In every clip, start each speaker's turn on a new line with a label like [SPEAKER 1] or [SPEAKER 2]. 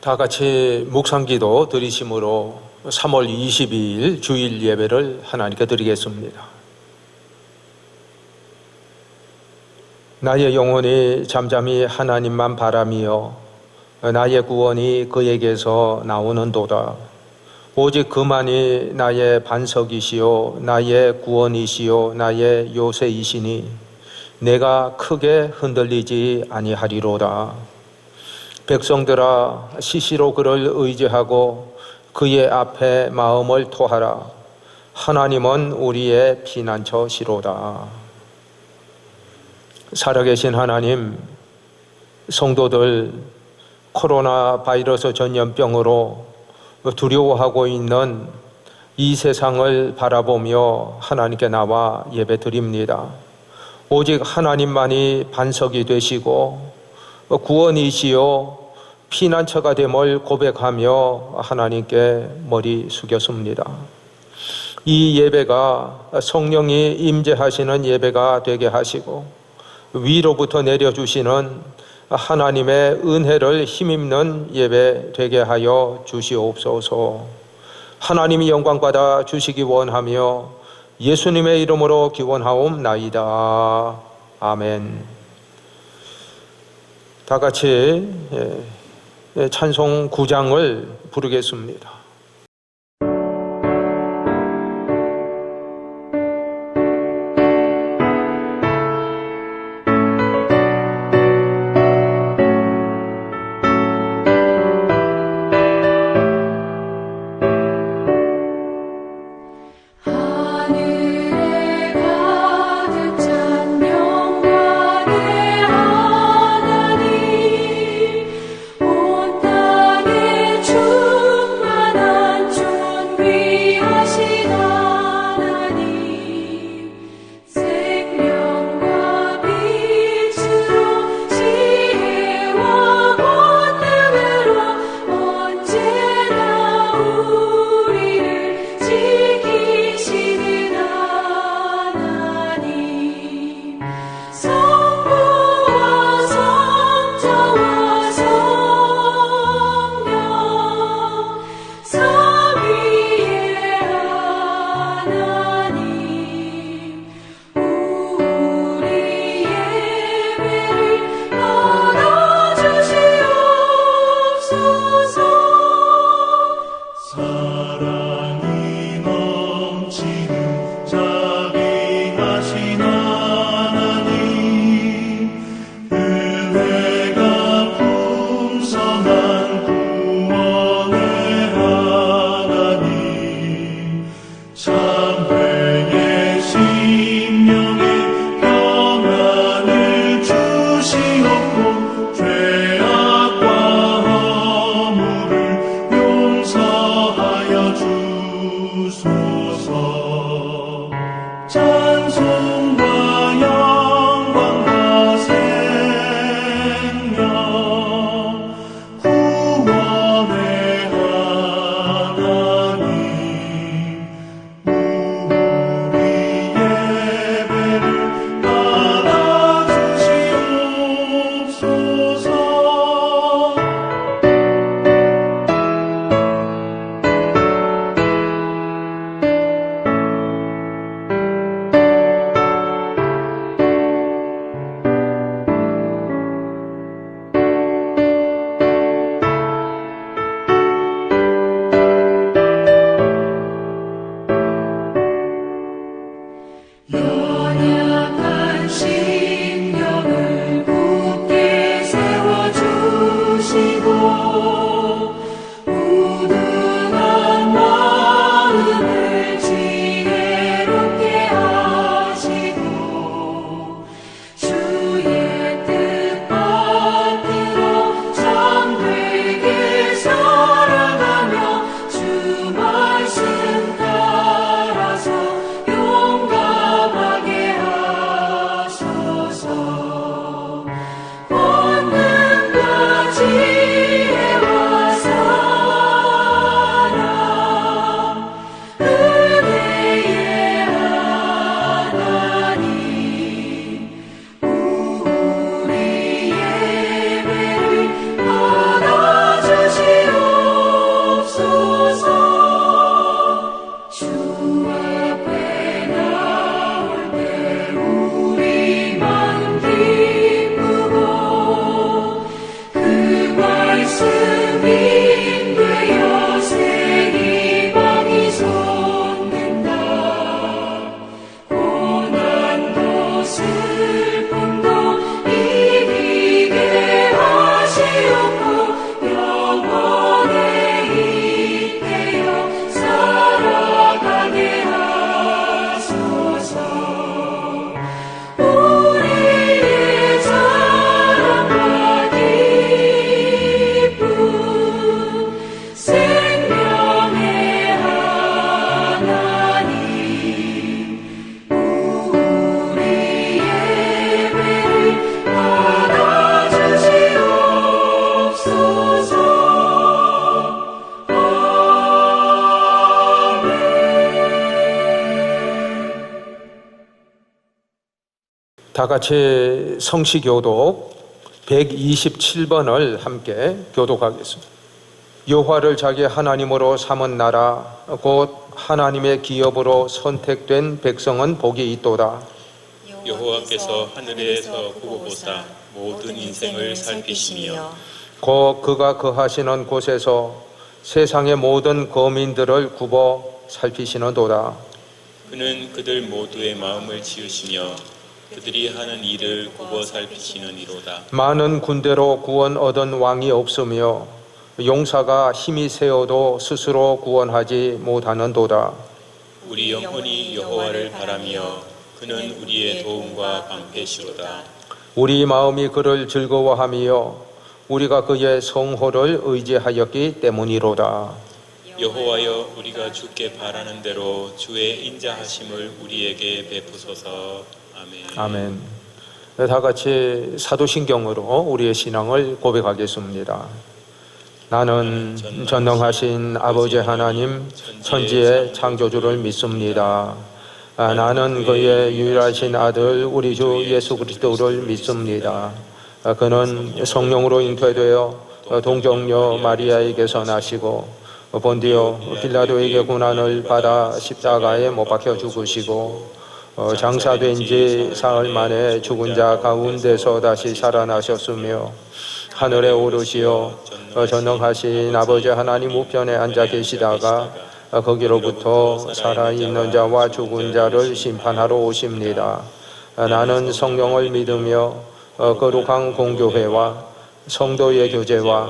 [SPEAKER 1] 다 같이 묵상기도 드리심으로 3월 22일 주일 예배를 하나님께 드리겠습니다. 나의 영혼이 잠잠히 하나님만 바라며 나의 구원이 그에게서 나오는도다. 오직 그만이 나의 반석이시요 나의 구원이시요 나의 요새이시니 내가 크게 흔들리지 아니하리로다. 백성들아, 시시로 그를 의지하고 그의 앞에 마음을 토하라. 하나님은 우리의 피난처시로다. 살아계신 하나님, 성도들 코로나 바이러스 전염병으로 두려워하고 있는 이 세상을 바라보며 하나님께 나와 예배드립니다. 오직 하나님만이 반석이 되시고 구원이시요 피난처가 됨을 고백하며 하나님께 머리 숙였습니다. 이 예배가 성령이 임재하시는 예배가 되게 하시고 위로부터 내려주시는 하나님의 은혜를 힘입는 예배 되게 하여 주시옵소서. 하나님이 영광받아 주시기 원하며 예수님의 이름으로 기원하옵나이다. 아멘. 다 같이 찬송 9장을 부르겠습니다.
[SPEAKER 2] 온 땅에 충만한
[SPEAKER 1] 다 같이 성시교독 127번을 함께 교독하겠습니다. 여호와를 자기 하나님으로 삼은 나라 곧 하나님의 기업으로 선택된 백성은 복이 있도다.
[SPEAKER 2] 여호와께서 하늘에서 보고 보사 모든 인생을 살피시며
[SPEAKER 1] 곧 그가 거하시는 곳에서 세상의 모든 거민들을 굽어 살피시는도다.
[SPEAKER 2] 그는 그들 모두의 마음을 지으시며 그들이 하는 일을 굽어 살피시는 이로다.
[SPEAKER 1] 많은 군대로 구원 얻은 왕이 없으며 용사가 힘이 세어도 스스로 구원하지 못하는도다.
[SPEAKER 2] 우리 영혼이 여호와를 바라며 그는 우리의 도움과 방패시로다.
[SPEAKER 1] 우리 마음이 그를 즐거워하며 우리가 그의 성호를 의지하였기 때문이로다.
[SPEAKER 2] 여호와여 우리가 주께 바라는 대로 주의 인자하심을 우리에게 베푸소서. 아멘.
[SPEAKER 1] 아멘. 다 같이 사도신경으로 우리의 신앙을 고백하겠습니다. 나는 전능하신 아버지 하나님 천지의 창조주를 믿습니다. 나는 그의 유일하신 아들 우리 주 예수 그리스도를 믿습니다. 그는 성령으로 잉태되어 동정녀 마리아에게서 나시고 본디오 빌라도에게 고난을 받아 십자가에 못 박혀 죽으시고 장사된 지 사흘 만에 죽은 자 가운데서 다시 살아나셨으며 하늘에 오르시어 전능하신 아버지 하나님 우편에 앉아 계시다가 거기로부터 살아있는 자와 죽은 자를 심판하러 오십니다. 나는 성령을 믿으며 거룩한 공교회와 성도의 교제와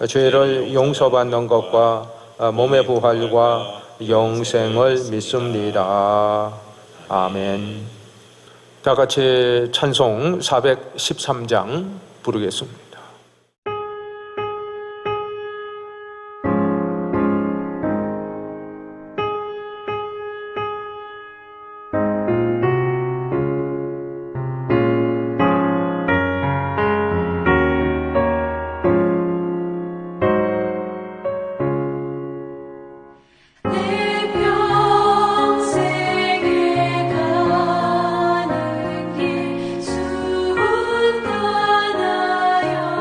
[SPEAKER 1] 죄를 용서받는 것과 몸의 부활과 영생을 믿습니다. 아멘. 다 같이 찬송 413장 부르겠습니다.
[SPEAKER 3] 가는 길 수은 떠나요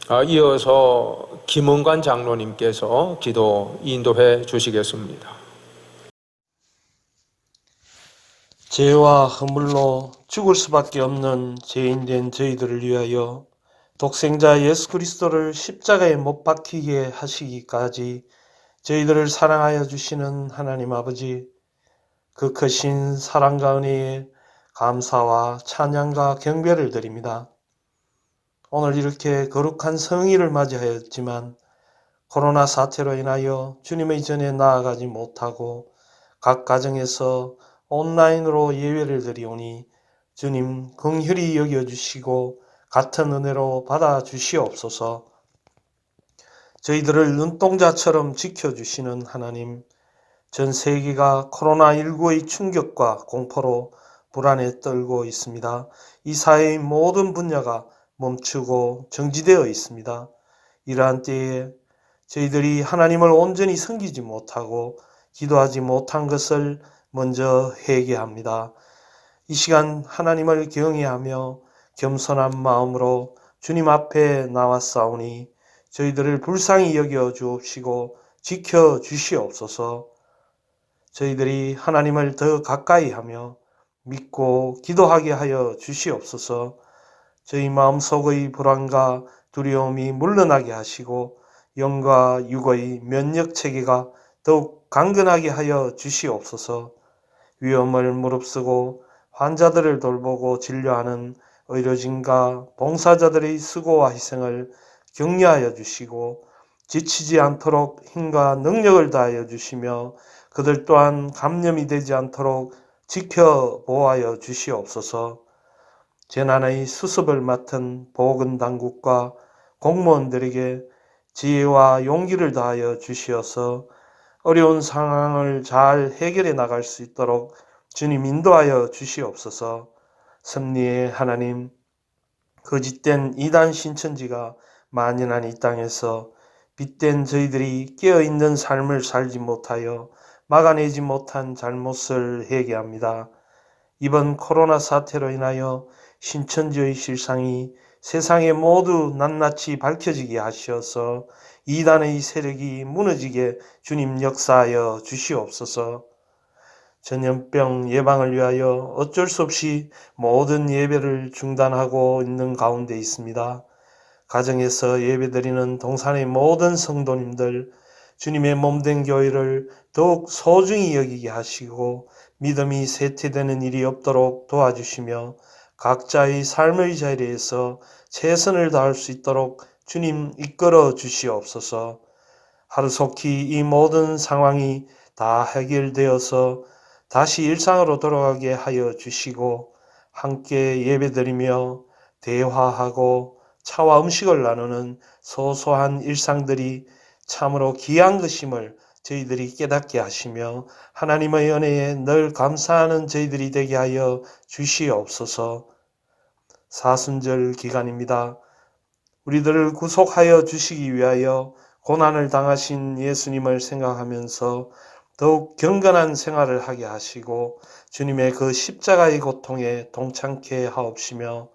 [SPEAKER 1] 이어서 김은관 장로님께서 기도 인도해 주시겠습니다.
[SPEAKER 3] 죄와 허물로 죽을 수밖에 없는 죄인된 저희들을 위하여 독생자 예수 그리스도를 십자가에 못 박히게 하시기까지 저희들을 사랑하여 주시는 하나님 아버지, 그 크신 사랑과 은혜에 감사와 찬양과 경배를 드립니다. 오늘 이렇게 거룩한 성의를 맞이하였지만 코로나 사태로 인하여 주님의 전에 나아가지 못하고 각 가정에서 온라인으로 예배를 드리오니 주님 긍휼히 여겨주시고 같은 은혜로 받아주시옵소서. 저희들을 눈동자처럼 지켜주시는 하나님, 전 세계가 코로나19의 충격과 공포로 불안에 떨고 있습니다. 이 사회의 모든 분야가 멈추고 정지되어 있습니다. 이러한 때에 저희들이 하나님을 온전히 섬기지 못하고 기도하지 못한 것을 먼저 회개합니다. 이 시간 하나님을 경외하며 겸손한 마음으로 주님 앞에 나왔사오니 저희들을 불쌍히 여겨 주옵시고 지켜 주시옵소서. 저희들이 하나님을 더 가까이 하며 믿고 기도하게 하여 주시옵소서. 저희 마음속의 불안과 두려움이 물러나게 하시고 영과 육의 면역 체계가 더욱 강건하게 하여 주시옵소서. 위험을 무릅쓰고 환자들을 돌보고 진료하는 의료진과 봉사자들의 수고와 희생을 격려하여 주시고 지치지 않도록 힘과 능력을 다하여 주시며 그들 또한 감염이 되지 않도록 지켜보아여 주시옵소서. 재난의 수습을 맡은 보건당국과 공무원들에게 지혜와 용기를 다하여 주시어서 어려운 상황을 잘 해결해 나갈 수 있도록 주님 인도하여 주시옵소서. 섭리의 하나님, 거짓된 이단 신천지가 만연한 이 땅에서 빛된 저희들이 깨어있는 삶을 살지 못하여 막아내지 못한 잘못을 회개합니다. 이번 코로나 사태로 인하여 신천지의 실상이 세상에 모두 낱낱이 밝혀지게 하시어서 이단의 세력이 무너지게 주님 역사하여 주시옵소서. 전염병 예방을 위하여 어쩔 수 없이 모든 예배를 중단하고 있는 가운데 있습니다. 가정에서 예배드리는 동산의 모든 성도님들, 주님의 몸된 교회를 더욱 소중히 여기게 하시고 믿음이 쇠퇴되는 일이 없도록 도와주시며 각자의 삶의 자리에서 최선을 다할 수 있도록 주님 이끌어 주시옵소서. 하루속히 이 모든 상황이 다 해결되어서 다시 일상으로 돌아가게 하여 주시고 함께 예배드리며 대화하고 차와 음식을 나누는 소소한 일상들이 참으로 귀한 것임을 저희들이 깨닫게 하시며 하나님의 은혜에 늘 감사하는 저희들이 되게 하여 주시옵소서. 사순절 기간입니다. 우리들을 구속하여 주시기 위하여 고난을 당하신 예수님을 생각하면서 더욱 경건한 생활을 하게 하시고 주님의 그 십자가의 고통에 동참케 하옵시며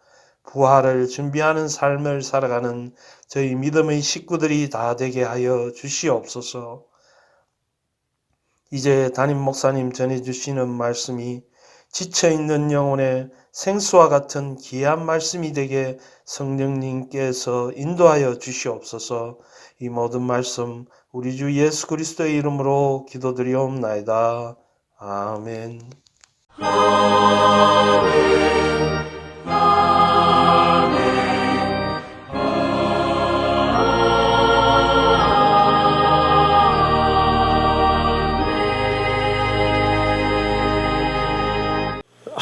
[SPEAKER 3] 부활을 준비하는 삶을 살아가는 저희 믿음의 식구들이 다 되게 하여 주시옵소서. 이제 담임 목사님 전해주시는 말씀이 지쳐있는 영혼의 생수와 같은 귀한 말씀이 되게 성령님께서 인도하여 주시옵소서. 이 모든 말씀 우리 주 예수 그리스도의 이름으로 기도드리옵나이다. 아멘.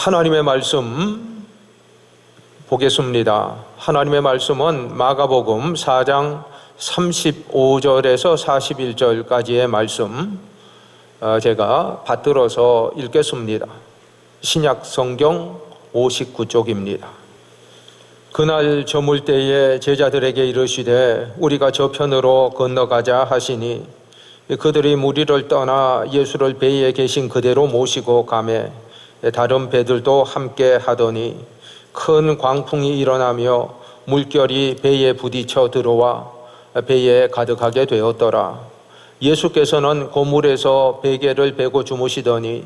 [SPEAKER 1] 하나님의 말씀 보겠습니다. 하나님의 말씀은 마가복음 4장 35절에서 41절까지의 말씀 제가 받들어서 읽겠습니다. 신약 성경 59쪽입니다. 그날 저물 때에 제자들에게 이르시되 우리가 저편으로 건너가자 하시니 그들이 무리를 떠나 예수를 배에 계신 그대로 모시고 가매 다른 배들도 함께 하더니 큰 광풍이 일어나며 물결이 배에 부딪혀 들어와 배에 가득하게 되었더라. 예수께서는 고물에서 베개를 베고 주무시더니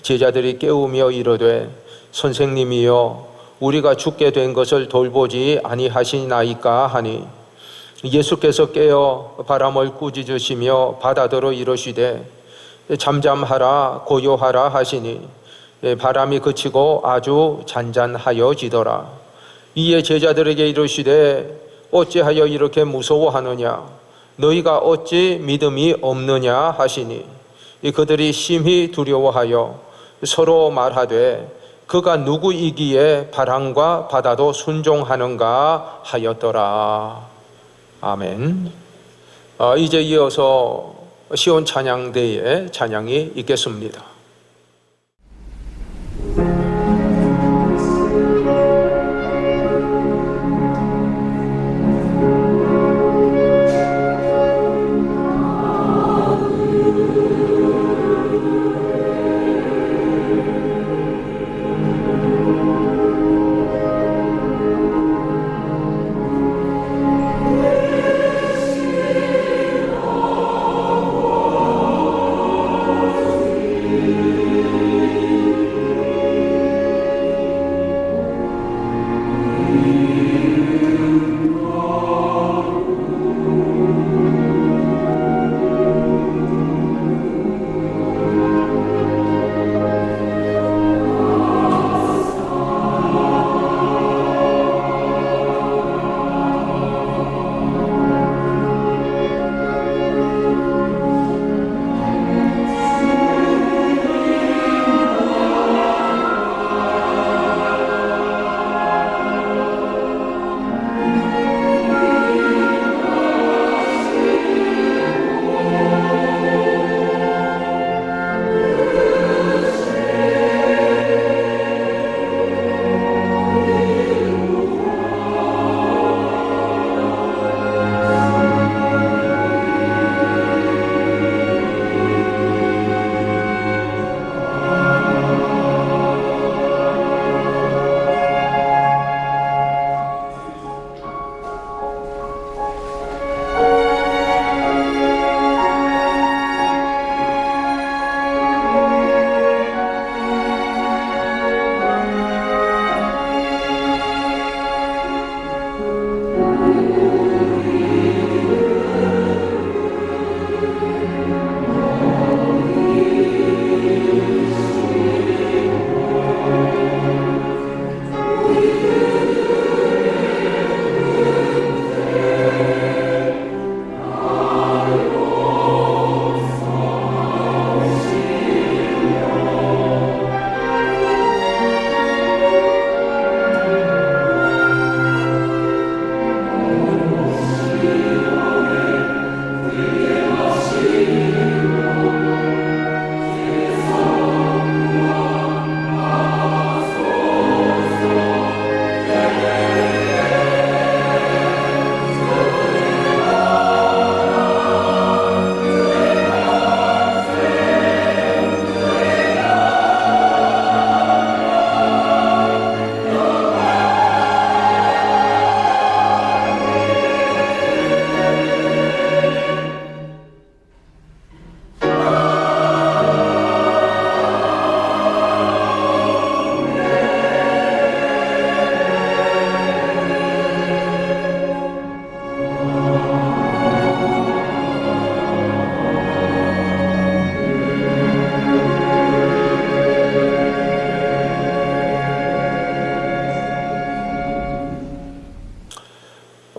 [SPEAKER 1] 제자들이 깨우며 이르되 선생님이여 우리가 죽게 된 것을 돌보지 아니하시나이까 하니 예수께서 깨어 바람을 꾸짖으시며 바다더러 이르시되 잠잠하라 고요하라 하시니 바람이 그치고 아주 잔잔하여지더라. 이에 제자들에게 이르시되 어찌하여 이렇게 무서워하느냐 너희가 어찌 믿음이 없느냐 하시니 그들이 심히 두려워하여 서로 말하되 그가 누구이기에 바람과 바다도 순종하는가 하였더라. 아멘. 이제 이어서 시온 찬양대의 찬양이 있겠습니다.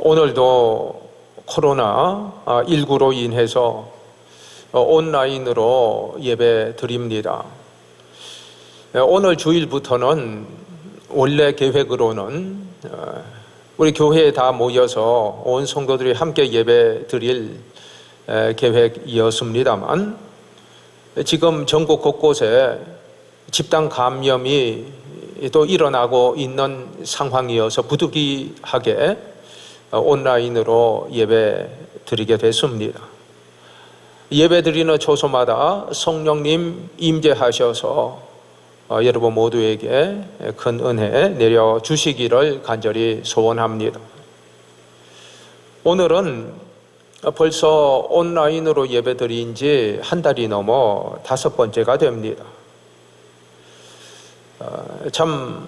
[SPEAKER 1] 오늘도 코로나19로 인해서 온라인으로 예배 드립니다. 오늘 주일부터는 원래 계획으로는 우리 교회에 다 모여서 온 성도들이 함께 예배 드릴 계획이었습니다만 지금 전국 곳곳에 집단 감염이 또 일어나고 있는 상황이어서 부득이하게 온라인으로 예배 드리게 됐습니다. 예배 드리는 초소마다 성령님 임재하셔서 여러분 모두에게 큰 은혜 내려주시기를 간절히 소원합니다. 오늘은 벌써 온라인으로 예배드린 지 한 달이 넘어 5번째가 됩니다. 참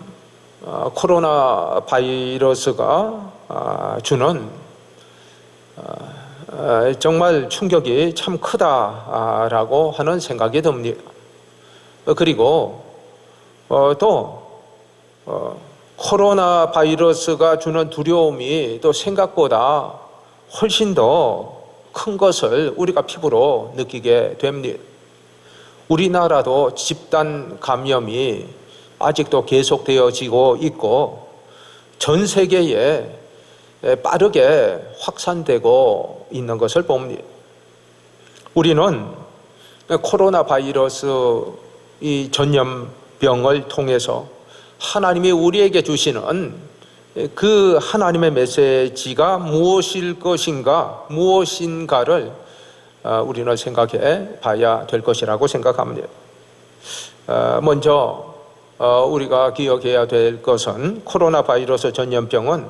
[SPEAKER 1] 코로나 바이러스가 주는 정말 충격이 참 크다라고 하는 생각이 듭니다. 그리고 또 코로나 바이러스가 주는 두려움이 또 생각보다 훨씬 더 큰 것을 우리가 피부로 느끼게 됩니다. 우리나라도 집단 감염이 아직도 계속되어지고 있고 전 세계에 빠르게 확산되고 있는 것을 봅니다. 우리는 코로나 바이러스 이 전염병을 통해서 하나님이 우리에게 주시는 그 하나님의 메시지가 무엇일 것인가, 무엇인가를 우리는 생각해 봐야 될 것이라고 생각합니다. 먼저 우리가 기억해야 될 것은 코로나 바이러스 전염병은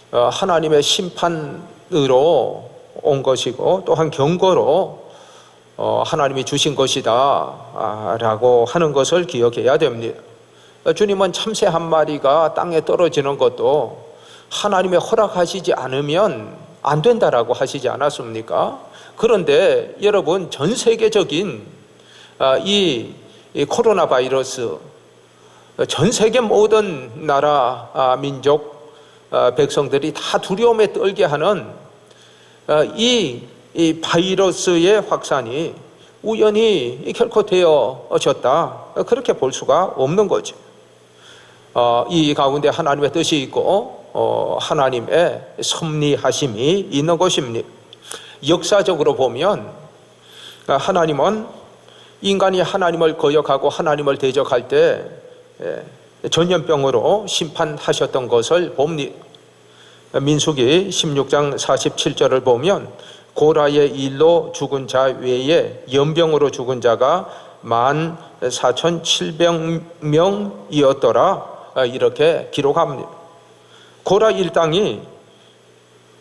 [SPEAKER 1] 하나님의 심판으로 온 것이고 또한 경고로 하나님이 주신 것이다 라고 하는 것을 기억해야 됩니다. 주님은 참새 한 마리가 땅에 떨어지는 것도 하나님의 허락하시지 않으면 안 된다라고 하시지 않았습니까? 그런데 여러분, 전 세계적인 이 코로나 바이러스, 전 세계 모든 나라, 민족, 백성들이 다 두려움에 떨게 하는 이 바이러스의 확산이 우연히 결코 되어졌다, 그렇게 볼 수가 없는 거죠. 이 가운데 하나님의 뜻이 있고 하나님의 섭리하심이 있는 것입니다. 역사적으로 보면 하나님은 인간이 하나님을 거역하고 하나님을 대적할 때 전염병으로 심판하셨던 것을 봅니다. 민수기 16장 47절을 보면 고라의 일로 죽은 자 외에 연병으로 죽은 자가 14,700명이었더라, 이렇게 기록합니다. 고라 일당이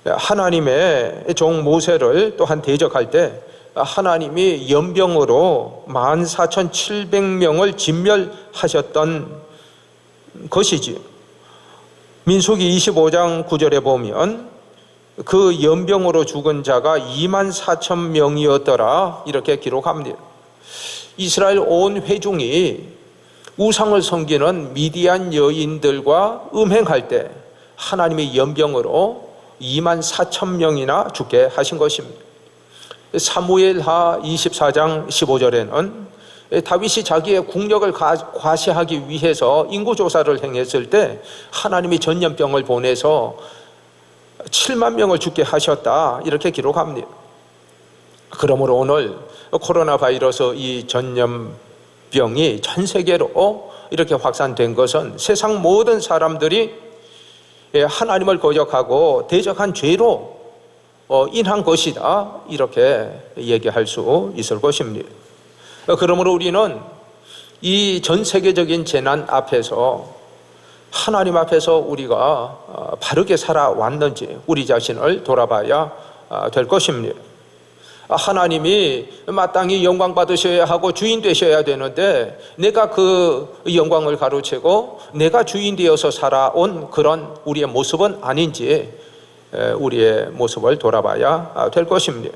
[SPEAKER 1] 하나님의 종 모세를 또한 대적할 때 하나님이 연병으로 14,700명을 진멸하셨던 것이지. 민수기 25장 9절에 보면 그 연병으로 죽은 자가 24,000명이었더라, 이렇게 기록합니다. 이스라엘 온 회중이 우상을 섬기는 미디안 여인들과 음행할 때 하나님이 연병으로 24,000명이나 죽게 하신 것입니다. 사무엘하 24장 15절에는 다윗이 자기의 국력을 과시하기 위해서 인구조사를 행했을 때 하나님이 전염병을 보내서 7만 명을 죽게 하셨다, 이렇게 기록합니다. 그러므로 오늘 코로나 바이러스 이 전염병이 전 세계로 이렇게 확산된 것은 세상 모든 사람들이 하나님을 거역하고 대적한 죄로 인한 것이다, 이렇게 얘기할 수 있을 것입니다. 그러므로 우리는 이 전 세계적인 재난 앞에서 하나님 앞에서 우리가 바르게 살아왔는지 우리 자신을 돌아봐야 될 것입니다. 하나님이 마땅히 영광 받으셔야 하고 주인 되셔야 되는데 내가 그 영광을 가로채고 내가 주인 되어서 살아온 그런 우리의 모습은 아닌지 우리의 모습을 돌아봐야 될 것입니다.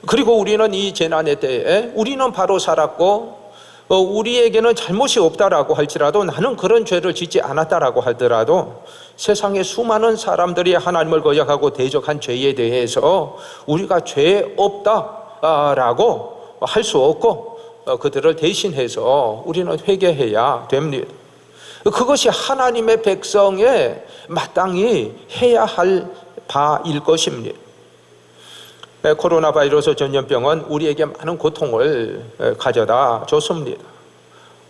[SPEAKER 1] 그리고 우리는 이 재난의 때에 우리는 바로 살았고 우리에게는 잘못이 없다라고 할지라도, 나는 그런 죄를 짓지 않았다라고 하더라도 세상에 수많은 사람들이 하나님을 거역하고 대적한 죄에 대해서 우리가 죄 없다라고 할 수 없고 그들을 대신해서 우리는 회개해야 됩니다. 그것이 하나님의 백성에 마땅히 해야 할 바일 것입니다. 코로나 바이러스 전염병은 우리에게 많은 고통을 가져다 줬습니다.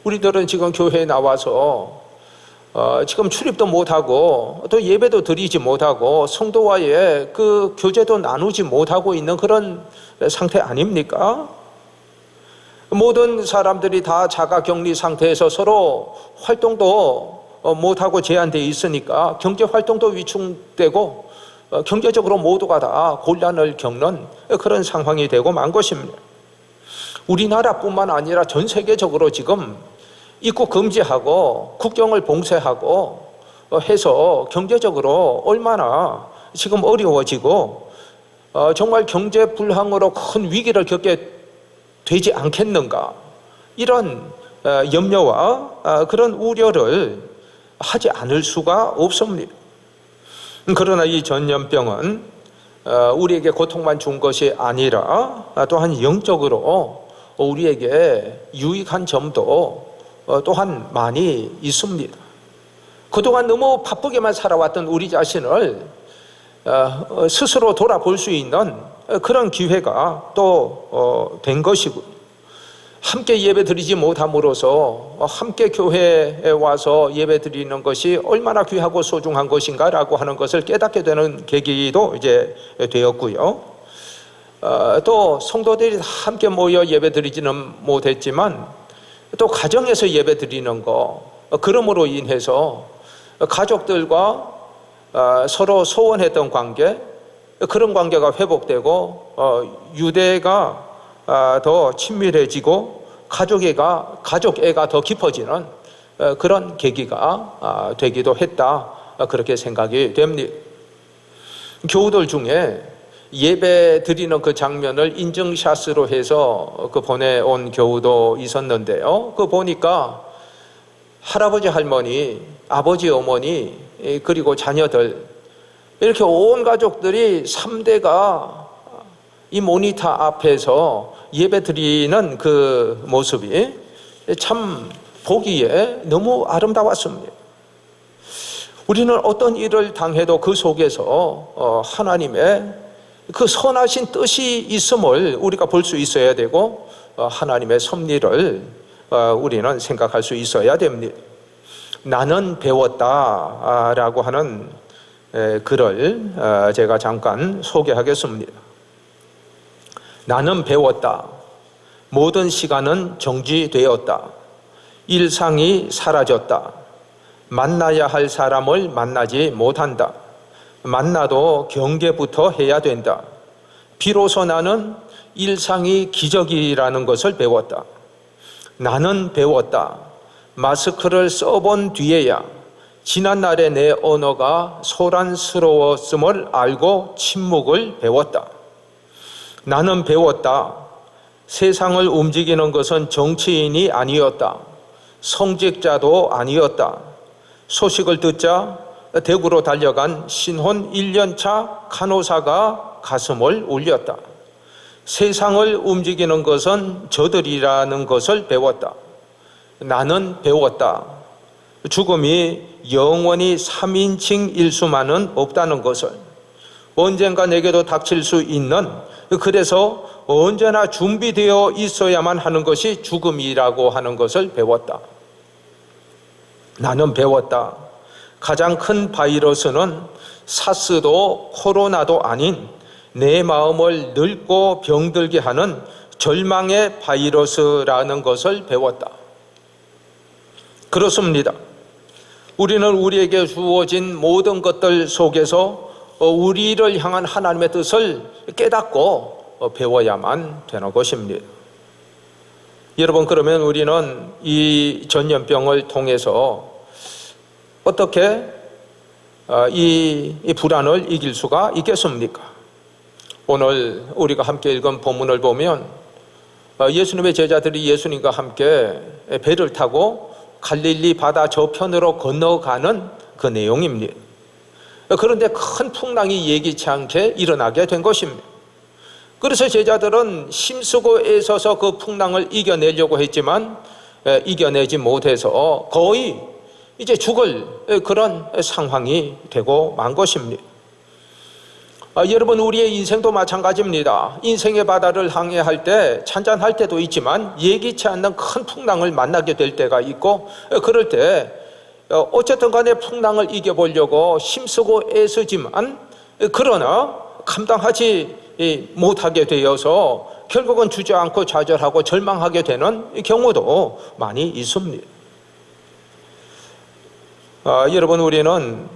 [SPEAKER 1] 우리들은 지금 교회에 나와서 지금 출입도 못하고 또 예배도 드리지 못하고 성도와의 그 교제도 나누지 못하고 있는 그런 상태 아닙니까? 모든 사람들이 다 자가격리 상태에서 서로 활동도 못하고 제한되어 있으니까 경제 활동도 위축되고 경제적으로 모두가 다 곤란을 겪는 그런 상황이 되고 만 것입니다. 우리나라뿐만 아니라 전 세계적으로 지금 입국 금지하고 국경을 봉쇄하고 해서 경제적으로 얼마나 지금 어려워지고 정말 경제 불황으로 큰 위기를 겪게 되지 않겠는가, 이런 염려와 그런 우려를 하지 않을 수가 없습니다. 그러나 이 전염병은 우리에게 고통만 준 것이 아니라 또한 영적으로 우리에게 유익한 점도 또한 많이 있습니다. 그동안 너무 바쁘게만 살아왔던 우리 자신을 스스로 돌아볼 수 있는 그런 기회가 또 된 것이고, 함께 예배 드리지 못함으로써 함께 교회에 와서 예배 드리는 것이 얼마나 귀하고 소중한 것인가라고 하는 것을 깨닫게 되는 계기도 이제 되었고요. 또 성도들이 함께 모여 예배 드리지는 못했지만 또 가정에서 예배 드리는 거, 그러므로 인해서 가족들과 서로 소원했던 관계, 그런 관계가 회복되고 유대가 더 친밀해지고 가족애가 더 깊어지는 그런 계기가 되기도 했다, 그렇게 생각이 됩니다. 교우들 중에 예배 드리는 그 장면을 인증샷으로 해서 보내온 교우도 있었는데요. 보니까 할아버지, 할머니, 아버지, 어머니, 그리고 자녀들, 이렇게 온 가족들이 3대가 이 모니터 앞에서 예배 드리는 그 모습이 참 보기에 너무 아름다웠습니다. 우리는 어떤 일을 당해도 그 속에서 하나님의 그 선하신 뜻이 있음을 우리가 볼 수 있어야 되고, 하나님의 섭리를 우리는 생각할 수 있어야 됩니다. 나는 배웠다라고 하는 글을 제가 잠깐 소개하겠습니다. 나는 배웠다. 모든 시간은 정지되었다. 일상이 사라졌다. 만나야 할 사람을 만나지 못한다. 만나도 경계부터 해야 된다. 비로소 나는 일상이 기적이라는 것을 배웠다. 나는 배웠다. 마스크를 써본 뒤에야 지난날의 내 언어가 소란스러웠음을 알고 침묵을 배웠다. 나는 배웠다. 세상을 움직이는 것은 정치인이 아니었다. 성직자도 아니었다. 소식을 듣자 대구로 달려간 신혼 1년차 간호사가 가슴을 울렸다. 세상을 움직이는 것은 저들이라는 것을 배웠다. 나는 배웠다. 죽음이 영원히 3인칭일 수만은 없다는 것을, 언젠가 내게도 닥칠 수 있는, 그래서 언제나 준비되어 있어야만 하는 것이 죽음이라고 하는 것을 배웠다. 나는 배웠다. 가장 큰 바이러스는 사스도 코로나도 아닌 내 마음을 늙고 병들게 하는 절망의 바이러스라는 것을 배웠다. 그렇습니다. 우리는 우리에게 주어진 모든 것들 속에서 우리를 향한 하나님의 뜻을 깨닫고 배워야만 되는 것입니다. 여러분, 그러면 우리는 이 전염병을 통해서 어떻게 이 불안을 이길 수가 있겠습니까? 오늘 우리가 함께 읽은 본문을 보면 예수님의 제자들이 예수님과 함께 배를 타고 갈릴리 바다 저편으로 건너가는 그 내용입니다. 그런데 큰 풍랑이 예기치 않게 일어나게 된 것입니다. 그래서 제자들은 힘쓰고 애써서 그 풍랑을 이겨내려고 했지만 이겨내지 못해서 거의 이제 죽을 그런 상황이 되고 만 것입니다. 여러분, 우리의 인생도 마찬가지입니다. 인생의 바다를 항해할 때 찬잔할 때도 있지만 예기치 않는 큰 풍랑을 만나게 될 때가 있고, 그럴 때 어쨌든 간에 풍랑을 이겨보려고 힘쓰고 애쓰지만 그러나 감당하지 못하게 되어서 결국은 주저앉고 좌절하고 절망하게 되는 경우도 많이 있습니다. 여러분, 우리는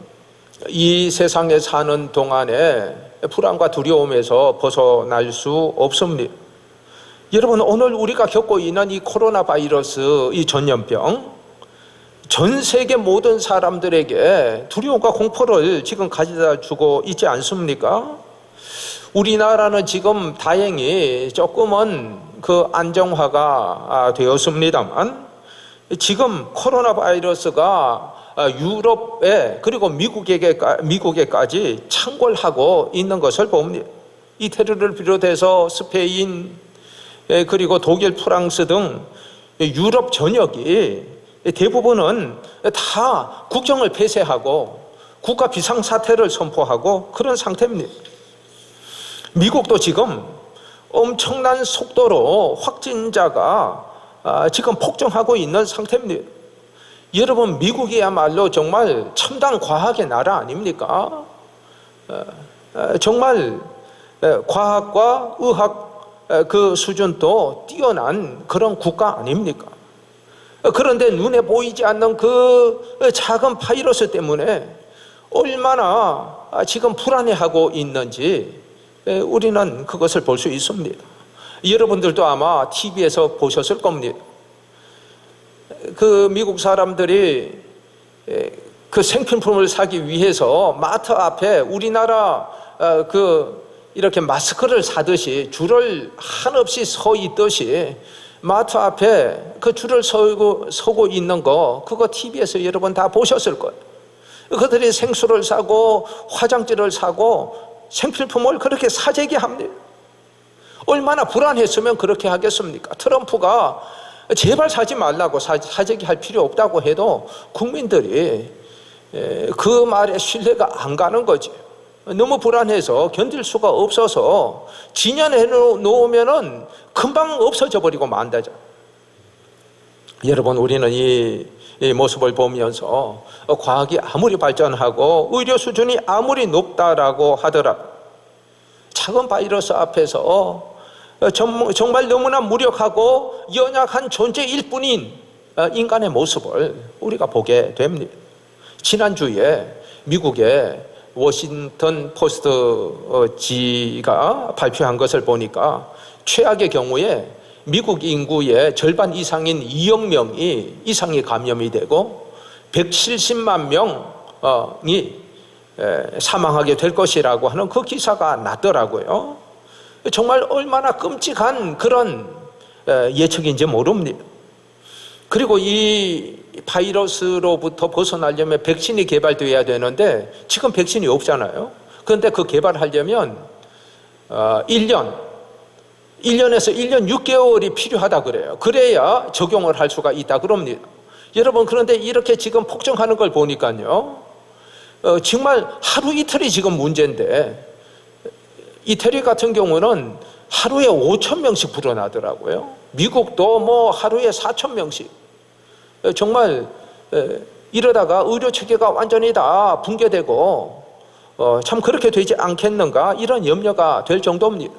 [SPEAKER 1] 이 세상에 사는 동안에 불안과 두려움에서 벗어날 수 없습니다. 여러분, 오늘 우리가 겪고 있는 이 코로나 바이러스, 이 전염병, 전 세계 모든 사람들에게 두려움과 공포를 지금 가져다 주고 있지 않습니까? 우리나라는 지금 다행히 조금은 그 안정화가 되었습니다만, 지금 코로나 바이러스가 유럽에 그리고 미국에까지 창궐하고 있는 것을 봅니다. 이태리를 비롯해서 스페인, 그리고 독일, 프랑스 등 유럽 전역이 대부분은 다 국경을 폐쇄하고 국가 비상사태를 선포하고 그런 상태입니다. 미국도 지금 엄청난 속도로 확진자가 지금 폭증하고 있는 상태입니다. 여러분, 미국이야말로 정말 첨단 과학의 나라 아닙니까? 정말 과학과 의학 그 수준도 뛰어난 그런 국가 아닙니까? 그런데 눈에 보이지 않는 그 작은 바이러스 때문에 얼마나 지금 불안해하고 있는지 우리는 그것을 볼 수 있습니다. 여러분들도 아마 TV에서 보셨을 겁니다. 그 미국 사람들이 그 생필품을 사기 위해서 마트 앞에 우리나라 이렇게 마스크를 사듯이 줄을 한없이 서 있듯이 마트 앞에 그 줄을 서고 있는 거, 그거 TV에서 여러분 다 보셨을 거예요. 그들이 생수를 사고 화장지를 사고 생필품을 그렇게 사재기 합니다. 얼마나 불안했으면 그렇게 하겠습니까? 트럼프가 제발 사지 말라고 사재기 할 필요 없다고 해도 국민들이 그 말에 신뢰가 안 가는 거지. 너무 불안해서 견딜 수가 없어서 진열해 놓으면은 금방 없어져 버리고 만다죠. 여러분, 우리는 이 모습을 보면서 과학이 아무리 발전하고 의료 수준이 아무리 높다라고 하더라도 작은 바이러스 앞에서 정말 너무나 무력하고 연약한 존재일 뿐인 인간의 모습을 우리가 보게 됩니다. 지난주에 미국의 워싱턴 포스트지가 발표한 것을 보니까 최악의 경우에 미국 인구의 절반 이상인 2억 명이 이상이 감염이 되고 170만 명이 사망하게 될 것이라고 하는 그 기사가 났더라고요. 정말 얼마나 끔찍한 그런 예측인지 모릅니다. 그리고 이 바이러스로부터 벗어나려면 백신이 개발되어야 되는데 지금 백신이 없잖아요. 그런데 그 개발하려면 1년에서 1년 6개월이 필요하다 그래요. 그래야 적용을 할 수가 있다 그럽니다. 여러분, 그런데 이렇게 지금 폭증하는 걸 보니까요, 정말 하루 이틀이 지금 문제인데 이태리 같은 경우는 하루에 5,000명씩 불어나더라고요. 미국도 뭐 하루에 4,000명씩. 정말 이러다가 의료 체계가 완전히 다 붕괴되고 참 그렇게 되지 않겠는가, 이런 염려가 될 정도입니다.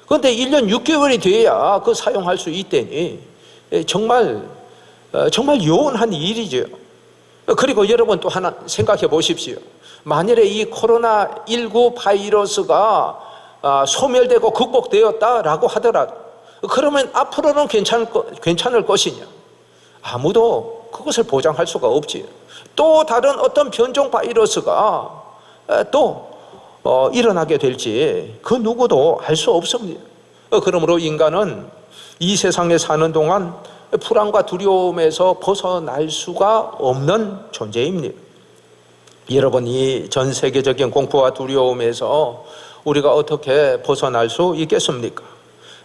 [SPEAKER 1] 그런데 1년 6개월이 돼야 그 사용할 수 있다니 정말 요원한 일이죠. 그리고 여러분 또 하나 생각해 보십시오. 만일에 이 코로나19 바이러스가 소멸되고 극복되었다라고 하더라도 그러면 앞으로는 괜찮을 것이냐? 아무도 그것을 보장할 수가 없지. 또 다른 어떤 변종 바이러스가 또 일어나게 될지 그 누구도 알 수 없습니다. 그러므로 인간은 이 세상에 사는 동안 불안과 두려움에서 벗어날 수가 없는 존재입니다. 여러분, 이 전 세계적인 공포와 두려움에서 우리가 어떻게 벗어날 수 있겠습니까?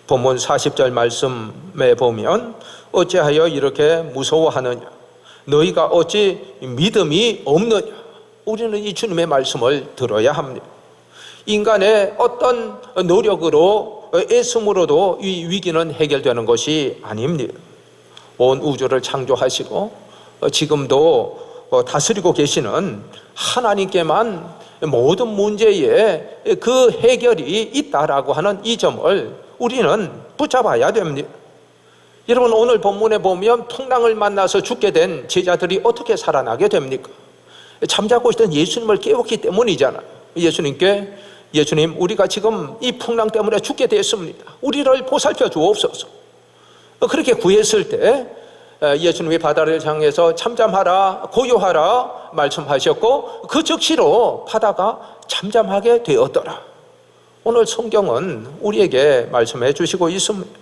[SPEAKER 1] 본문 40절 말씀에 보면 어찌하여 이렇게 무서워하느냐? 너희가 어찌 믿음이 없느냐? 우리는 이 주님의 말씀을 들어야 합니다. 인간의 어떤 노력으로 애씀으로도 이 위기는 해결되는 것이 아닙니다. 온 우주를 창조하시고 지금도 다스리고 계시는 하나님께만 모든 문제에 그 해결이 있다라고 하는 이 점을 우리는 붙잡아야 됩니다. 여러분, 오늘 본문에 보면 풍랑을 만나서 죽게 된 제자들이 어떻게 살아나게 됩니까? 잠자고 있던 예수님을 깨웠기 때문이잖아요. 예수님, 우리가 지금 이 풍랑 때문에 죽게 되었습니다. 우리를 보살펴 주옵소서. 그렇게 구했을 때 예수님이 바다를 향해서 잠잠하라, 고요하라 말씀하셨고 그 즉시로 바다가 잠잠하게 되었더라. 오늘 성경은 우리에게 말씀해 주시고 있습니다.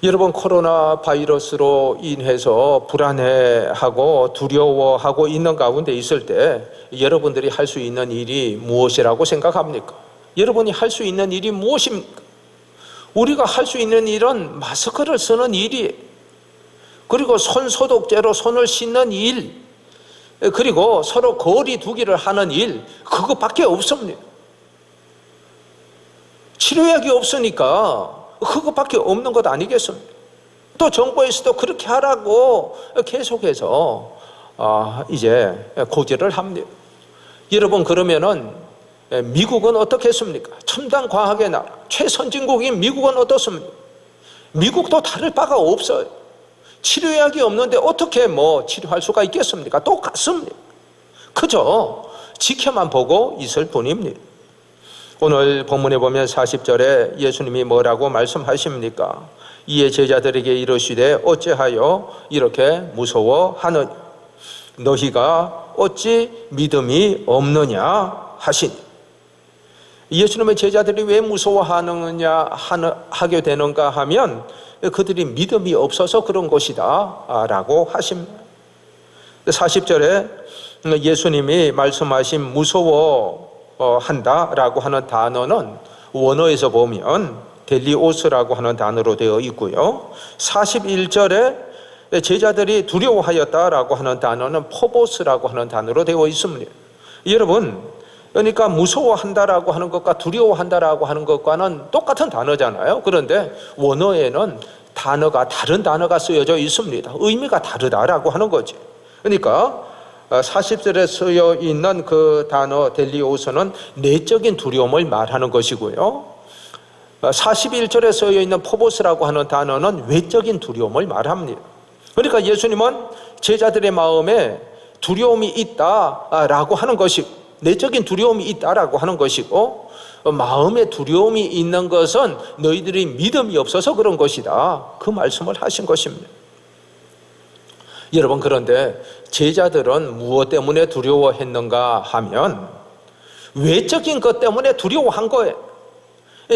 [SPEAKER 1] 여러분, 코로나 바이러스로 인해서 불안해하고 두려워하고 있는 가운데 있을 때 여러분들이 할 수 있는 일이 무엇이라고 생각합니까? 여러분이 할 수 있는 일이 무엇입니까? 우리가 할 수 있는 일은 마스크를 쓰는 일이에요. 그리고 손소독제로 손을 씻는 일, 그리고 서로 거리 두기를 하는 일, 그것밖에 없습니다. 치료약이 없으니까 그것밖에 없는 것 아니겠습니까? 또 정부에서도 그렇게 하라고 계속해서 이제 고지를 합니다. 여러분, 그러면은 미국은 어떻겠습니까? 첨단 과학의 나라, 최선진국인 미국은 어떻습니까? 미국도 다를 바가 없어요. 치료약이 없는데 어떻게 치료할 수가 있겠습니까? 똑같습니다. 그저 지켜만 보고 있을 뿐입니다. 오늘 본문에 보면 40절에 예수님이 뭐라고 말씀하십니까? 이에 제자들에게 이르시되 어찌하여 이렇게 무서워하느냐? 너희가 어찌 믿음이 없느냐 하시니. 예수님의 제자들이 왜 무서워하느냐 하게 되는가 하면 그들이 믿음이 없어서 그런 것이다 라고 하십니다. 40절에 예수님이 말씀하신 무서워한다라고 하는 단어는 원어에서 보면 델리오스라고 하는 단어로 되어 있고요. 41절에 제자들이 두려워하였다라고 하는 단어는 포보스라고 하는 단어로 되어 있습니다. 여러분, 그러니까 무서워한다라고 하는 것과 두려워한다라고 하는 것과는 똑같은 단어잖아요. 그런데 원어에는 다른 단어가 쓰여져 있습니다. 의미가 다르다라고 하는 거지. 그러니까 40절에 쓰여 있는 그 단어 델리오스는 내적인 두려움을 말하는 것이고요. 41절에 쓰여 있는 포보스라고 하는 단어는 외적인 두려움을 말합니다. 그러니까 예수님은 제자들의 마음에 두려움이 있다라고 하는 것이고, 내적인 두려움이 있다라고 하는 것이고, 마음에 두려움이 있는 것은 너희들이 믿음이 없어서 그런 것이다, 그 말씀을 하신 것입니다. 여러분, 그런데 제자들은 무엇 때문에 두려워했는가 하면 외적인 것 때문에 두려워한 거예요.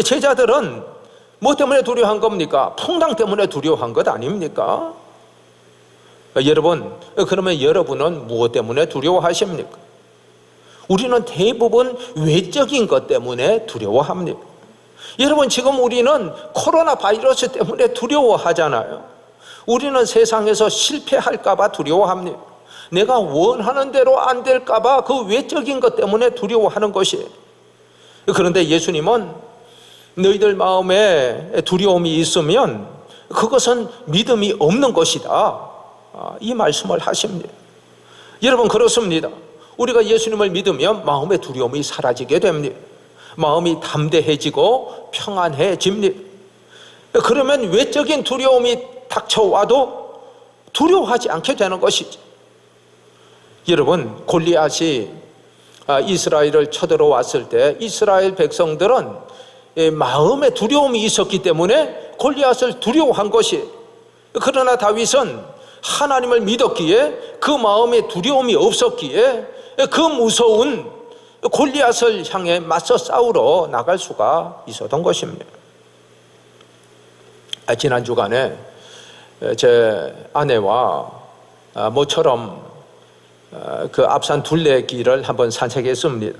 [SPEAKER 1] 제자들은 뭐 때문에 두려워한 겁니까? 풍랑 때문에 두려워한 것 아닙니까? 여러분, 그러면 여러분은 무엇 때문에 두려워하십니까? 우리는 대부분 외적인 것 때문에 두려워합니다. 여러분, 지금 우리는 코로나 바이러스 때문에 두려워하잖아요. 우리는 세상에서 실패할까 봐 두려워합니다. 내가 원하는 대로 안 될까 봐 그 외적인 것 때문에 두려워하는 것이에요. 그런데 예수님은 너희들 마음에 두려움이 있으면 그것은 믿음이 없는 것이다, 이 말씀을 하십니다. 여러분, 그렇습니다. 우리가 예수님을 믿으면 마음의 두려움이 사라지게 됩니다. 마음이 담대해지고 평안해집니다. 그러면 외적인 두려움이 닥쳐와도 두려워하지 않게 되는 것이죠. 여러분, 골리앗이 이스라엘을 쳐들어왔을 때 이스라엘 백성들은 마음에 두려움이 있었기 때문에 골리앗을 두려워한 것이에요. 그러나 다윗은 하나님을 믿었기에 그 마음에 두려움이 없었기에 그 무서운 골리앗을 향해 맞서 싸우러 나갈 수가 있었던 것입니다. 지난 주간에 제 아내와 모처럼 그 앞산 둘레길을 한번 산책했습니다.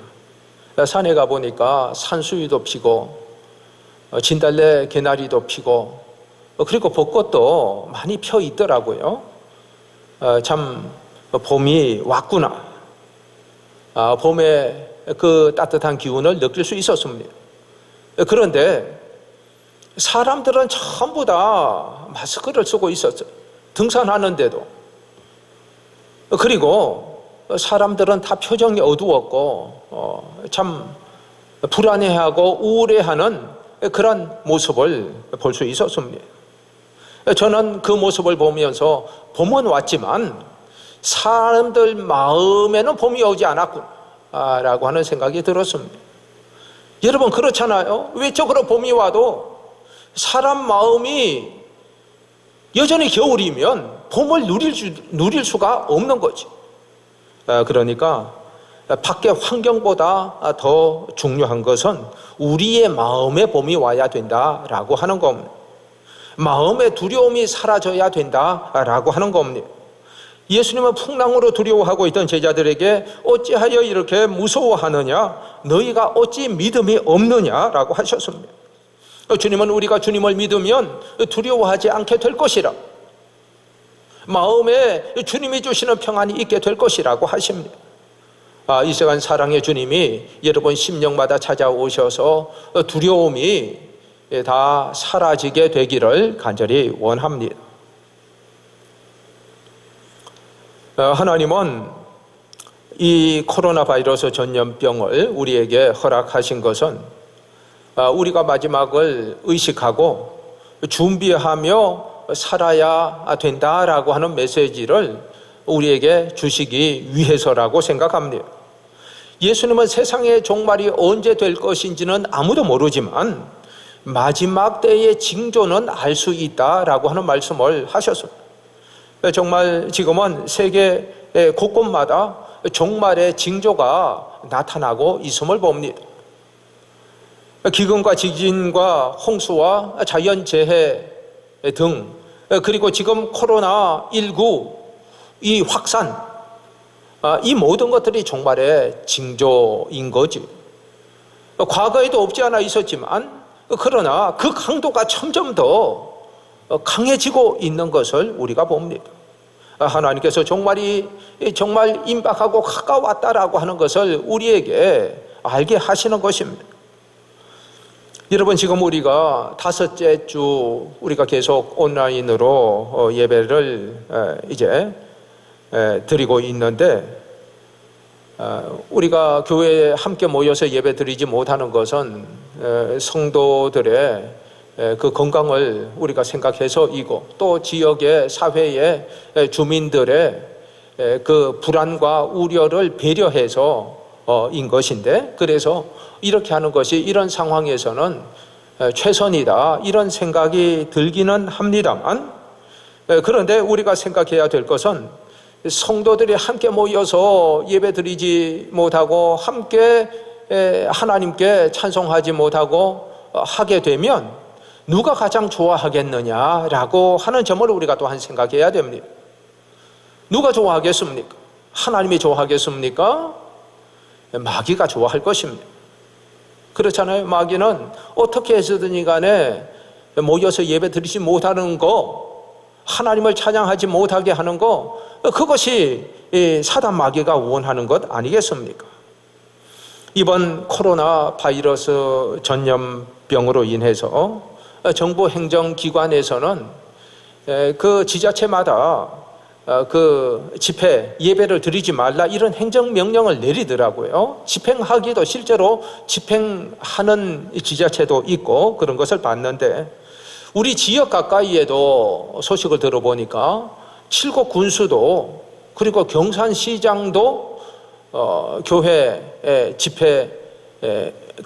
[SPEAKER 1] 산에 가보니까 산수유도 피고 진달래 개나리도 피고 그리고 벚꽃도 많이 펴 있더라고요. 참 봄이 왔구나, 봄의 그 따뜻한 기운을 느낄 수 있었습니다. 그런데 사람들은 전부 다 마스크를 쓰고 있었어요. 등산하는데도. 그리고 사람들은 다 표정이 어두웠고 참 불안해하고 우울해하는 그런 모습을 볼 수 있었습니다. 저는 그 모습을 보면서 봄은 왔지만 사람들 마음에는 봄이 오지 않았구나라고 하는 생각이 들었습니다. 여러분 그렇잖아요. 외적으로 봄이 와도 사람 마음이 여전히 겨울이면 봄을 누릴 수가 없는 거지. 그러니까 밖의 환경보다 더 중요한 것은 우리의 마음에 봄이 와야 된다라고 하는 겁니다. 마음의 두려움이 사라져야 된다라고 하는 겁니다. 예수님은 풍랑으로 두려워하고 있던 제자들에게 어찌하여 이렇게 무서워하느냐? 너희가 어찌 믿음이 없느냐라고 하셨습니다. 주님은 우리가 주님을 믿으면 두려워하지 않게 될 것이라, 마음에 주님이 주시는 평안이 있게 될 것이라고 하십니다. 이 시간 사랑의 주님이 여러분 심령마다 찾아오셔서 두려움이 다 사라지게 되기를 간절히 원합니다. 하나님은 이 코로나 바이러스 전염병을 우리에게 허락하신 것은 우리가 마지막을 의식하고 준비하며 살아야 된다라고 하는 메시지를 우리에게 주시기 위해서라고 생각합니다. 예수님은 세상의 종말이 언제 될 것인지는 아무도 모르지만 마지막 때의 징조는 알 수 있다라고 하는 말씀을 하셨습니다. 정말 지금은 세계 곳곳마다 종말의 징조가 나타나고 있음을 봅니다. 기근과 지진과 홍수와 자연재해 등, 그리고 지금 코로나19 이 확산, 이 모든 것들이 종말의 징조인 거지. 과거에도 없지 않아 있었지만 그러나 그 강도가 점점 더 강해지고 있는 것을 우리가 봅니다. 하나님께서 종말이 정말 임박하고 가까웠다라고 하는 것을 우리에게 알게 하시는 것입니다. 여러분 지금 우리가 5째 주 우리가 계속 온라인으로 예배를 이제 드리고 있는데, 우리가 교회에 함께 모여서 예배 드리지 못하는 것은 성도들의 그 건강을 우리가 생각해서이고, 또 지역의 사회의 주민들의 그 불안과 우려를 배려해서 인 것인데, 그래서 이렇게 하는 것이 이런 상황에서는 최선이다 이런 생각이 들기는 합니다만, 그런데 우리가 생각해야 될 것은 성도들이 함께 모여서 예배드리지 못하고 함께 하나님께 찬송하지 못하고 하게 되면 누가 가장 좋아하겠느냐라고 하는 점을 우리가 또한 생각해야 됩니다. 누가 좋아하겠습니까? 하나님이 좋아하겠습니까? 마귀가 좋아할 것입니다. 그렇잖아요. 마귀는 어떻게 해서든지 간에 모여서 예배 드리지 못하는 거, 하나님을 찬양하지 못하게 하는 거, 그것이 사단 마귀가 원하는 것 아니겠습니까? 이번 코로나 바이러스 전염병으로 인해서 정부 행정기관에서는 그 지자체마다 그 집회, 예배를 드리지 말라 이런 행정명령을 내리더라고요. 집행하기도 실제로 집행하는 지자체도 있고 그런 것을 봤는데, 우리 지역 가까이에도 소식을 들어보니까 칠곡 군수도 그리고 경산시장도 교회 집회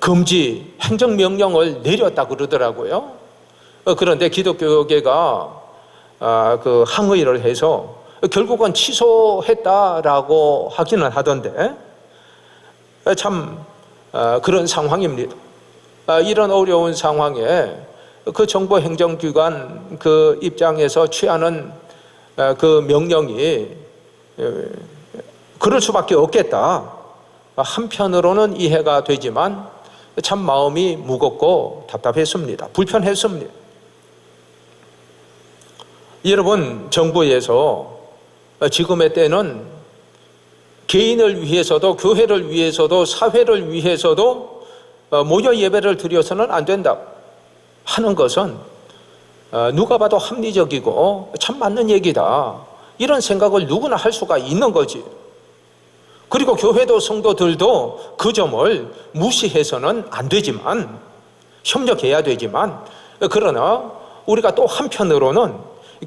[SPEAKER 1] 금지 행정명령을 내렸다 그러더라고요. 그런데 기독교계가 그 항의를 해서 결국은 취소했다라고 하기는 하던데, 참 그런 상황입니다. 이런 어려운 상황에 그 정부 행정기관 그 입장에서 취하는 그 명령이 그럴 수밖에 없겠다. 한편으로는 이해가 되지만 참 마음이 무겁고 답답했습니다. 불편했습니다. 여러분, 정부에서 지금의 때는 개인을 위해서도 교회를 위해서도 사회를 위해서도 모여 예배를 드려서는 안 된다 하는 것은 누가 봐도 합리적이고 참 맞는 얘기다, 이런 생각을 누구나 할 수가 있는 거지. 그리고 교회도 성도들도 그 점을 무시해서는 안 되지만, 협력해야 되지만, 그러나 우리가 또 한편으로는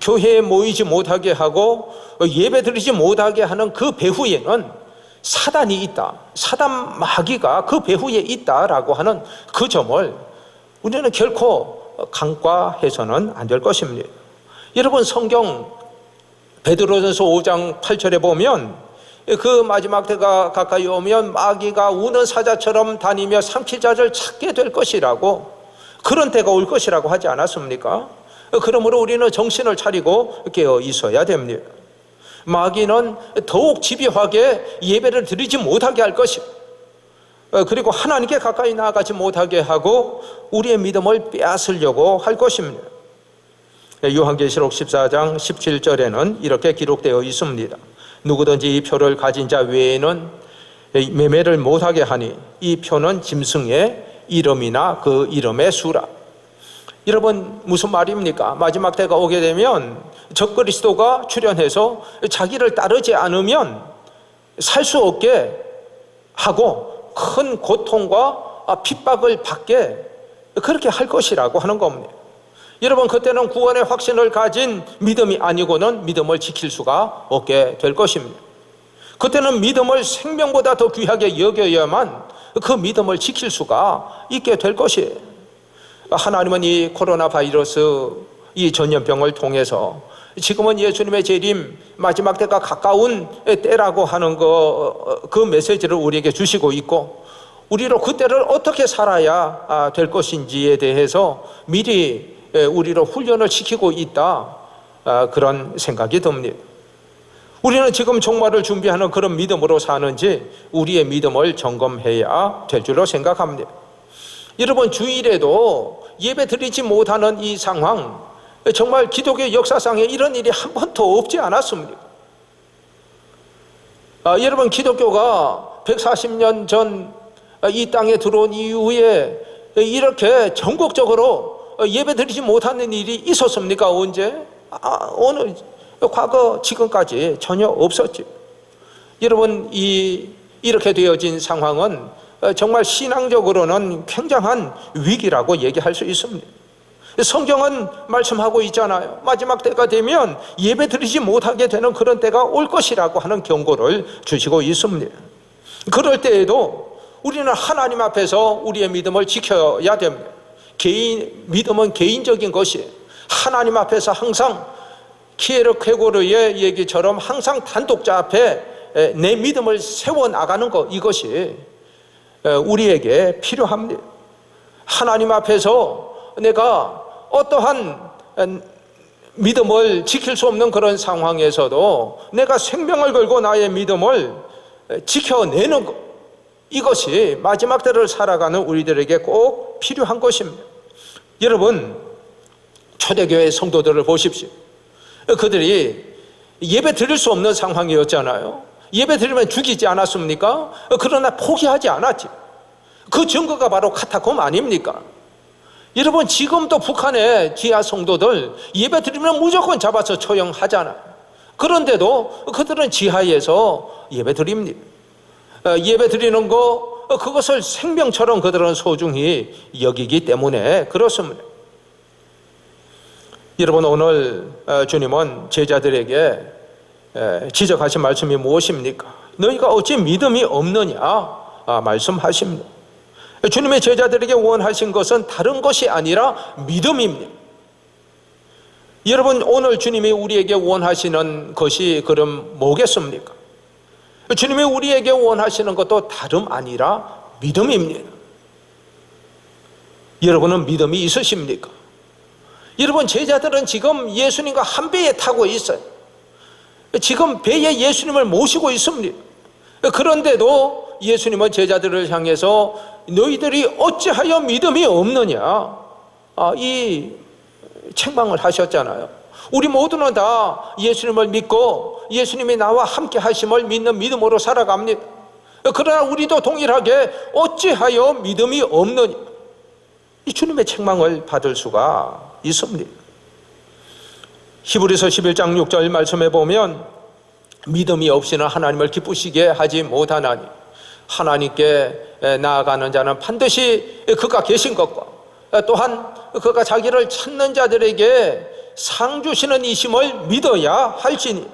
[SPEAKER 1] 교회에 모이지 못하게 하고 예배 드리지 못하게 하는 그 배후에는 사단이 있다, 사단 마귀가 그 배후에 있다라고 하는 그 점을 우리는 결코 간과해서는 안 될 것입니다. 여러분, 성경 베드로전서 5장 8절에 보면 그 마지막 때가 가까이 오면 마귀가 우는 사자처럼 다니며 삼킬 자를 찾게 될 것이라고, 그런 때가 올 것이라고 하지 않았습니까? 그러므로 우리는 정신을 차리고 깨어 있어야 됩니다. 마귀는 더욱 집요하게 예배를 드리지 못하게 할 것이고, 그리고 하나님께 가까이 나아가지 못하게 하고 우리의 믿음을 빼앗으려고 할 것입니다. 요한계시록 14장 17절에는 이렇게 기록되어 있습니다. 누구든지 이 표를 가진 자 외에는 매매를 못하게 하니 이 표는 짐승의 이름이나 그 이름의 수라. 여러분, 무슨 말입니까? 마지막 때가 오게 되면 적그리스도가 출현해서 자기를 따르지 않으면 살 수 없게 하고 큰 고통과 핍박을 받게 그렇게 할 것이라고 하는 겁니다. 여러분, 그때는 구원의 확신을 가진 믿음이 아니고는 믿음을 지킬 수가 없게 될 것입니다. 그때는 믿음을 생명보다 더 귀하게 여겨야만 그 믿음을 지킬 수가 있게 될 것이에요. 하나님은 이 코로나 바이러스, 이 전염병을 통해서 지금은 예수님의 재림, 마지막 때가 가까운 때라고 하는 그 메시지를 우리에게 주시고 있고, 우리로 그때를 어떻게 살아야 될 것인지에 대해서 미리 우리로 훈련을 시키고 있다, 그런 생각이 듭니다. 우리는 지금 종말을 준비하는 그런 믿음으로 사는지 우리의 믿음을 점검해야 될 줄로 생각합니다. 여러분, 주일에도 예배 드리지 못하는 이 상황, 정말 기독교 역사상에 이런 일이 한 번도 없지 않았습니다. 여러분, 기독교가 140년 전 이 땅에 들어온 이후에 이렇게 전국적으로 예배 드리지 못하는 일이 있었습니까? 언제? 어느 과거 지금까지 전혀 없었죠. 여러분, 이렇게 되어진 상황은 정말 신앙적으로는 굉장한 위기라고 얘기할 수 있습니다. 성경은 말씀하고 있잖아요. 마지막 때가 되면 예배 드리지 못하게 되는 그런 때가 올 것이라고 하는 경고를 주시고 있습니다. 그럴 때에도 우리는 하나님 앞에서 우리의 믿음을 지켜야 됩니다. 믿음은 개인적인 것이에요. 하나님 앞에서 항상 키에르케고르의 얘기처럼 항상 단독자 앞에 내 믿음을 세워나가는 것, 이것이 우리에게 필요합니다. 하나님 앞에서 내가 어떠한 믿음을 지킬 수 없는 그런 상황에서도 내가 생명을 걸고 나의 믿음을 지켜내는 것, 이것이 마지막 때를 살아가는 우리들에게 꼭 필요한 것입니다. 여러분, 초대교회 성도들을 보십시오. 그들이 예배 드릴 수 없는 상황이었잖아요. 예배 드리면 죽이지 않았습니까? 그러나 포기하지 않았지. 그 증거가 바로 카타콤 아닙니까? 여러분, 지금도 북한의 지하 성도들 예배 드리면 무조건 잡아서 처형하잖아요. 그런데도 그들은 지하에서 예배 드립니다. 예배 드리는 거, 그것을 생명처럼 그들은 소중히 여기기 때문에 그렇습니다. 여러분, 오늘 주님은 제자들에게 지적하신 말씀이 무엇입니까? 너희가 어찌 믿음이 없느냐 말씀하십니다. 주님의 제자들에게 원하신 것은 다른 것이 아니라 믿음입니다. 여러분, 오늘 주님이 우리에게 원하시는 것이 그럼 뭐겠습니까? 주님이 우리에게 원하시는 것도 다름 아니라 믿음입니다. 여러분은 믿음이 있으십니까? 여러분, 제자들은 지금 예수님과 한 배에 타고 있어요. 지금 배에 예수님을 모시고 있습니다. 그런데도 예수님은 제자들을 향해서 너희들이 어찌하여 믿음이 없느냐, 이 책망을 하셨잖아요. 우리 모두는 다 예수님을 믿고 예수님이 나와 함께 하심을 믿는 믿음으로 살아갑니다. 그러나 우리도 동일하게 어찌하여 믿음이 없느냐, 이 주님의 책망을 받을 수가 있습니다. 히브리서 11장 6절 말씀해 보면 믿음이 없이는 하나님을 기쁘시게 하지 못하나니 하나님께 나아가는 자는 반드시 그가 계신 것과 또한 그가 자기를 찾는 자들에게 상 주시는 이심을 믿어야 할지니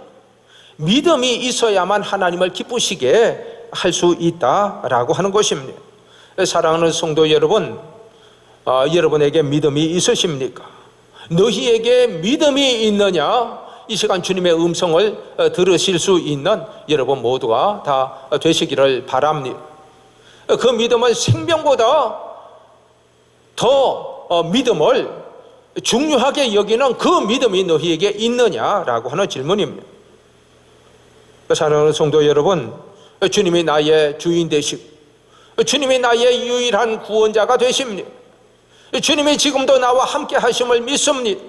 [SPEAKER 1] 믿음이 있어야만 하나님을 기쁘시게 할 수 있다라고 하는 것입니다. 사랑하는 성도 여러분, 여러분에게 믿음이 있으십니까? 너희에게 믿음이 있느냐? 이 시간 주님의 음성을 들으실 수 있는 여러분 모두가 다 되시기를 바랍니다. 그 믿음은 생명보다 더 믿음을 중요하게 여기는 그 믿음이 너희에게 있느냐라고 하는 질문입니다. 사랑하는 성도 여러분, 주님이 나의 주인 되시고 주님이 나의 유일한 구원자가 되십니다. 주님이 지금도 나와 함께 하심을 믿습니다.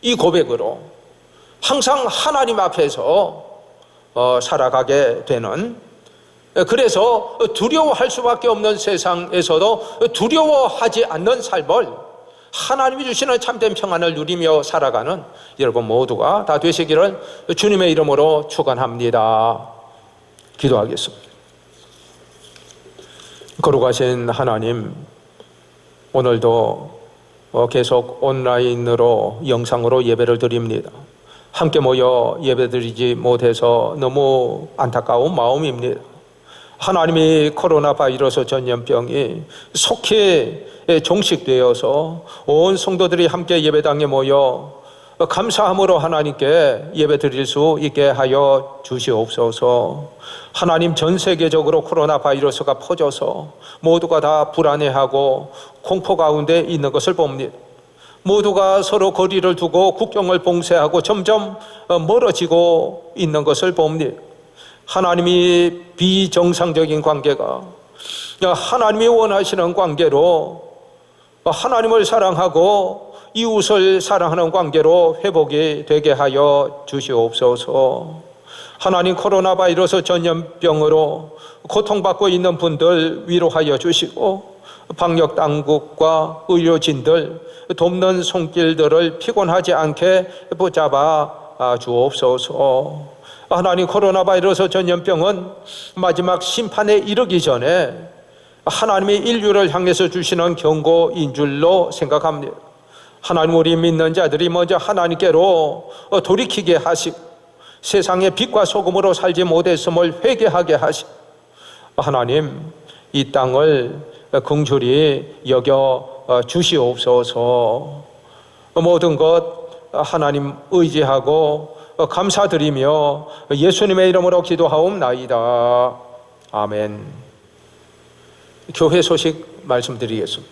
[SPEAKER 1] 이 고백으로 항상 하나님 앞에서 살아가게 되는, 그래서 두려워할 수밖에 없는 세상에서도 두려워하지 않는 삶을 하나님이 주시는 참된 평안을 누리며 살아가는 여러분 모두가 다 되시기를 주님의 이름으로 축원합니다. 기도하겠습니다. 거룩하신 하나님, 오늘도 계속 온라인으로 영상으로 예배를 드립니다. 함께 모여 예배드리지 못해서 너무 안타까운 마음입니다. 하나님이 코로나 바이러스 전염병이 속히 종식되어서 온 성도들이 함께 예배당에 모여 감사함으로 하나님께 예배 드릴 수 있게 하여 주시옵소서. 하나님, 전 세계적으로 코로나 바이러스가 퍼져서 모두가 다 불안해하고 공포 가운데 있는 것을 봅니다. 모두가 서로 거리를 두고 국경을 봉쇄하고 점점 멀어지고 있는 것을 봅니다. 하나님이 비정상적인 관계가 하나님이 원하시는 관계로, 하나님을 사랑하고 이웃을 사랑하는 관계로 회복이 되게 하여 주시옵소서. 하나님, 코로나 바이러스 전염병으로 고통받고 있는 분들 위로하여 주시고 방역 당국과 의료진들 돕는 손길들을 피곤하지 않게 붙잡아 주옵소서. 하나님, 코로나 바이러스 전염병은 마지막 심판에 이르기 전에 하나님이 인류를 향해서 주시는 경고인 줄로 생각합니다. 하나님, 우리 믿는 자들이 먼저 하나님께로 돌이키게 하시고 세상의 빛과 소금으로 살지 못했음을 회개하게 하시고 하나님, 이 땅을 긍휼히 여겨 주시옵소서. 모든 것 하나님 의지하고 감사드리며 예수님의 이름으로 기도하옵나이다. 아멘. 교회 소식 말씀드리겠습니다.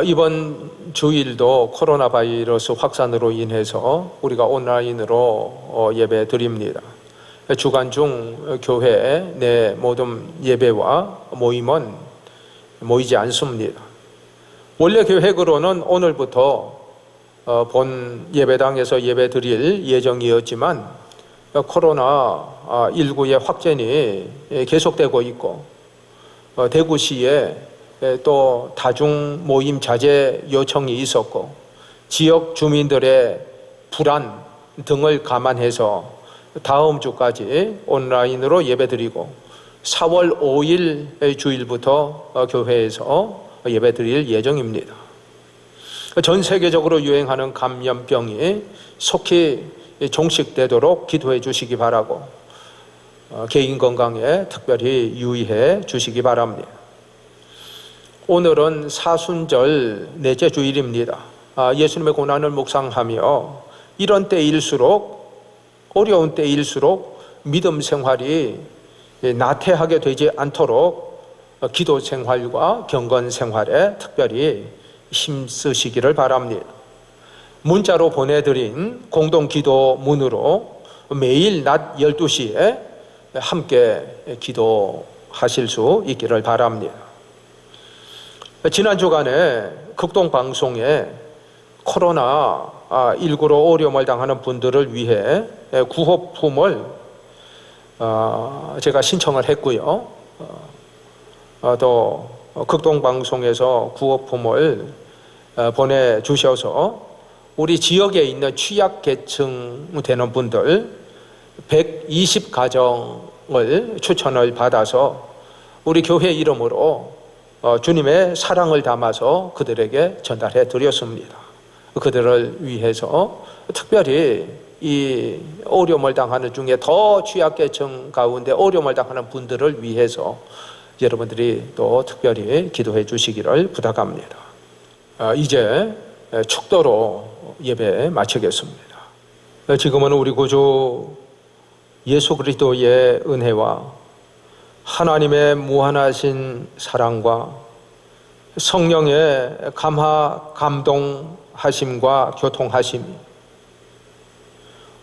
[SPEAKER 1] 이번 주일도 코로나 바이러스 확산으로 인해서 우리가 온라인으로 예배 드립니다. 주간 중 교회 내 모든 예배와 모임은 모이지 않습니다. 원래 계획으로는 오늘부터 본 예배당에서 예배 드릴 예정이었지만 코로나19의 확전이 계속되고 있고 대구시에 또 다중 모임 자제 요청이 있었고 지역 주민들의 불안 등을 감안해서 다음 주까지 온라인으로 예배드리고 4월 5일 주일부터 교회에서 예배드릴 예정입니다. 전 세계적으로 유행하는 감염병이 속히 종식되도록 기도해 주시기 바라고 개인 건강에 특별히 유의해 주시기 바랍니다. 오늘은 사순절 넷째 주일입니다. 예수님의 고난을 묵상하며 이런 때일수록, 어려운 때일수록 믿음 생활이 나태하게 되지 않도록 기도 생활과 경건 생활에 특별히 힘쓰시기를 바랍니다. 문자로 보내드린 공동기도문으로 매일 낮 12시에 함께 기도하실 수 있기를 바랍니다. 지난 주간에 극동방송에 코로나19로 어려움을 당하는 분들을 위해 구호품을 제가 신청을 했고요. 또 극동방송에서 구호품을 보내주셔서 우리 지역에 있는 취약계층 되는 분들 120가정을 추천을 받아서 우리 교회 이름으로 주님의 사랑을 담아서 그들에게 전달해 드렸습니다. 그들을 위해서 특별히 이 어려움을 당하는 중에 더 취약계층 가운데 어려움을 당하는 분들을 위해서 여러분들이 또 특별히 기도해 주시기를 부탁합니다. 이제 축도로 예배 마치겠습니다. 지금은 우리 구주 예수 그리스도의 은혜와 하나님의 무한하신 사랑과 성령의 감동하심과 교통하심이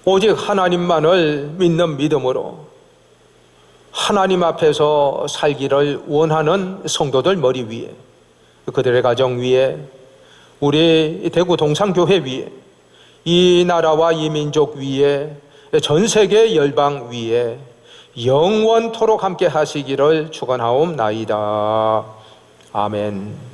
[SPEAKER 1] 오직 하나님만을 믿는 믿음으로 하나님 앞에서 살기를 원하는 성도들 머리 위에, 그들의 가정 위에, 우리 대구 동산교회 위에, 이 나라와 이 민족 위에, 전 세계 열방 위에 영원토록 함께 하시기를 축원하옵나이다. 아멘.